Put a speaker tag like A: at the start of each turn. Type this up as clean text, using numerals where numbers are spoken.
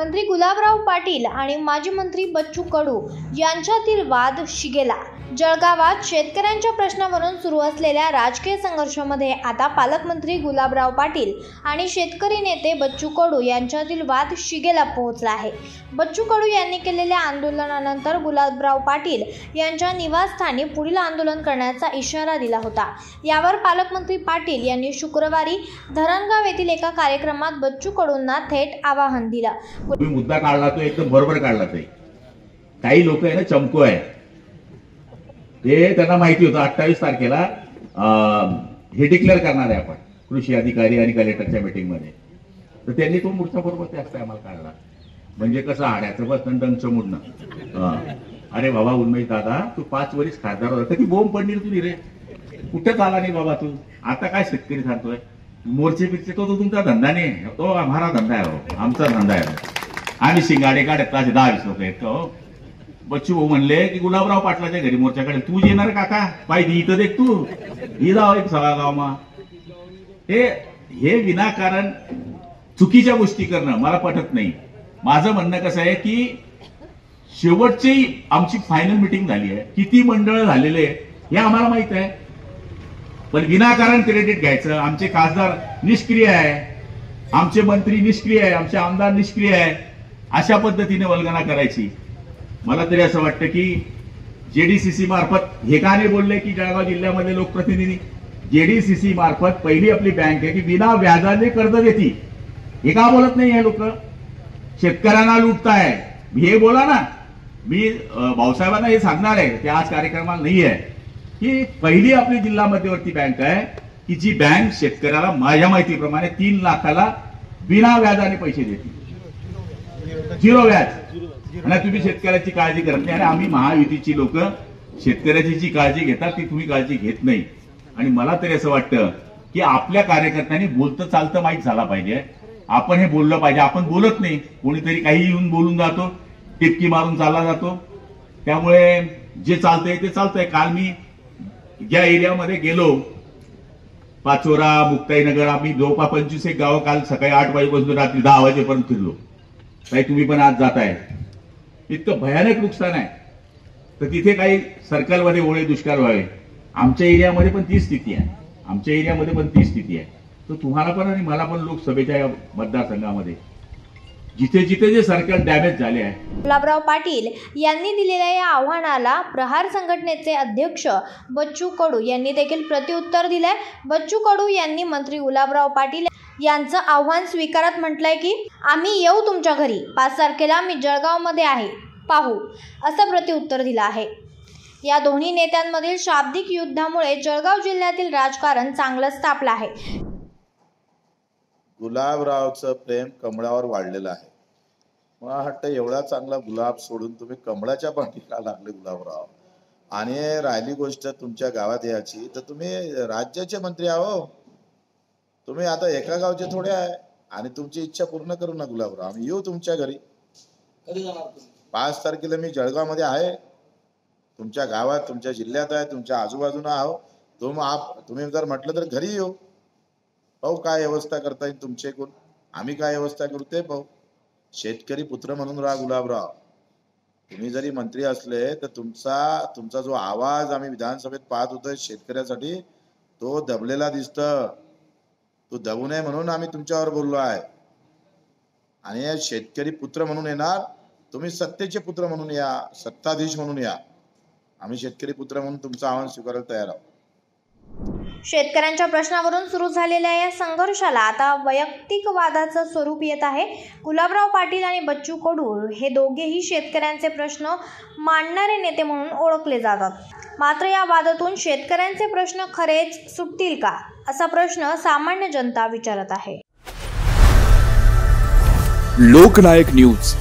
A: मंत्री गुलाबराव पाटील आणि माजी मंत्री बच्चू कडू यांच्यातील वाद शिगेला। जळगावात शेतकऱ्यांच्या प्रश्नावरून सुरू असलेल्या राजकीय संघर्षामध्ये आता पालकमंत्री गुलाबराव पाटील आणि शेतकरी नेते बच्चू कडू यांच्यातील वाद शिगेला पोहोचला आहे। बच्चू कडू यांनी केलेल्या आंदोलनानंतर गुलाबराव पाटील यांच्या निवासस्थानी पुढील आंदोलन करण्याचा इशारा दिला होता। यावर पालकमंत्री पाटील यांनी शुक्रवारी धरणगाव येथील एका कार्यक्रमात बच्चू कडूंना थेट आवाहन दिलं।
B: तुम्ही मुद्दा काढला तो एकदम बरोबर काढला। काही लोक आहे ना चमको आहे, ते त्यांना माहिती होतं 28 तारखेला हे डिक्लेअर करणार आहे आपण कृषी अधिकारी आणि कलेक्टरच्या मीटिंग मध्ये। तर त्यांनी तो मोर्चा बरोबर त्या आम्हाला काढला, म्हणजे कसं हाड्याचं बस दंड चमूडणं। अरे बाबा उन्मेष दादा, तू 5 वर्ष खासदार होता, ती बोंब पडली तुझी रे, कुठे चाला नाही बाबा तू। आता काय शेतकरी सांगतोय मोर्चे पिरचे, तो तुमचा धंदा नाही, तो आम्हाला धंदा आहे, आमचा धंदा आहे। आम्ही शिंगाडे काढत 10-20 लोक आहेत तो। बच्चू भाऊ म्हणले की गुलाबराव पाटलाच्या घरी मोर्चाकडे तू येणार काका, पाहिजे इथं देख तू ही जाव एक सगळा गावमा। हे विनाकारण चुकीच्या गोष्टी करणं मला पटत नाही। माझं म्हणणं कसं आहे की शेवटची आमची फायनल मीटिंग झाली आहे, किती मंडळ झालेले हे आम्हाला माहित आहे, पण विनाकारण क्रेडिट घ्यायचं। आमचे खासदार निष्क्रिय आहे, आमचे मंत्री निष्क्रिय आहे, आमचे आमदार निष्क्रिय आहे, अशा पद्धतीने वल्गना करायची। मला तरी असं वाटतं की जेडीसीसी मार्फत हे का नाही बोलले की जळगाव जिल्ह्यामध्ये लोकप्रतिनिधी जेडीसीसी मार्फत पहिली आपली बँक आहे की बिना व्याजाने कर्ज देती, हे का बोलत नाही हे लोक? शेतकऱ्यांना लुटताय हे बोला ना। मी भाऊसाहेबांना हे सांगणार आहे, ते आज कार्यक्रमाला नाही आहे, की पहिली आपली जिल्हा मध्यवर्ती बँक आहे की जी बँक शेतकऱ्याला माझ्या माहितीप्रमाणे 3 लाखाला बिना व्याजाने पैसे देते, 0 व्याज। आणि तुम्ही शेतकऱ्याची काळजी करत नाही, आणि आम्ही महायुतीची लोक शेतकऱ्याची जी काळजी घेतात ती तुम्ही काळजी घेत नाही। आणि मला तरी असं वाटतं की आपल्या कार्यकर्त्यांनी बोलतं चालतं माहीत झाला पाहिजे, आपण हे बोललं पाहिजे। आपण बोलत नाही, कोणीतरी काही येऊन बोलून जातो, टिपकी मारून चालला जातो। त्यामुळे जे चालतंय ते चालतंय। काल मी ज्या एरियामध्ये गेलो, पाचोरा, मुक्ताईनगर, आम्ही जवळपास 25 गावं काल सकाळी 8 वाजेपासून रात्री 10 वाजेपर्यंत फिरलो। काही तुम्ही पण आज जाताय, इतकं भयानक नुकसान आहे। तर तिथे काही सर्कलमध्ये ओळे दुष्काळ व्हावे, आमच्या एरियामध्ये पण ती स्थिती आहे, आमच्या एरियामध्ये पण ती स्थिती आहे। तर तुम्हाला पण आणि मला पण लोकसभेच्या या मतदारसंघामध्ये जिथे जिथे जे सर्कल डॅमेज झाले आहे।
A: गुलाबराव पाटील यांनी दिलेल्या या आव्हानाला प्रहार संघटनेचे अध्यक्ष बच्चू कडू यांनी देखील प्रत्युत्तर दिले। बच्चू कडू यांनी मंत्री गुलाबराव पाटील यांचं आव्हान स्वीकारत म्हटलंय की आम्ही येऊ तुमच्या घरी, 5 तारखेला मी जळगावमध्ये आहे, पाहू, असं प्रत्युत्तर दिलं आहे। या दोन्ही नेत्यांमधील शाब्दिक युद्धामुळे जळगाव जिल्ह्यातील राजकारण चांगलंच तापलं आहे।
C: गुलाबरावचं प्रेम कमळावर वाढलेलं आहे। मला वाटतं एवढा चांगला गुलाब सोडून तुम्ही कमळाच्या पाठीला लागले गुलाबराव। आणि राहिली गोष्ट तुमच्या गावात याची, तर तुम्ही राज्याचे मंत्री आहो, तुम्ही आता एका गावचे थोडे आहे। आणि तुमची इच्छा पूर्ण करू ना गुलाबराव, आम्ही येऊ तुमच्या घरी। कधी जाणार तुम्ही? 5 तारखेला मी जळगावमध्ये आहे, तुमच्या गावात, तुमच्या जिल्ह्यात आहे, तुमच्या आजूबाजूला आहो। तुम्ही जर म्हटलं तर घरी येऊ, पाहू काय व्यवस्था करता येईल तुमच्याकडून, आम्ही काय व्यवस्था करू ते पाहू। शेतकरी पुत्र म्हणून राहा गुलाबराव। तुम्ही जरी मंत्री असले तर तुमचा जो आवाज आम्ही विधानसभेत पाहत होतो शेतकऱ्यासाठी, तो दबलेला दिसतं। तो दबू नये म्हणून आम्ही तुमच्यावर बोललो आहे। आणि शेतकरी पुत्र म्हणून येणार, तुम्ही सत्तेचे पुत्र म्हणून या, सत्ताधीश म्हणून या। आम्ही शेतकरी पुत्र म्हणून तुमचं आव्हान स्वीकारायला तयार आहोत।
A: शेतकऱ्यांच्या प्रश्नावरून सुरू झालेल्या या संघर्षाला आता वैयक्तिक वादाचं स्वरूप येत आहे। गुलाबराव पाटील आणि बच्चू कडू हे दोघेही शेतकऱ्यांचे प्रश्न मांडणारे नेते म्हणून ओळखले जातात। मात्र या वादातून शेतकऱ्यांचे प्रश्न खरेच सुटतील का, असा प्रश्न सामान्य जनता विचारत आहे।
D: लोकनायक न्यूज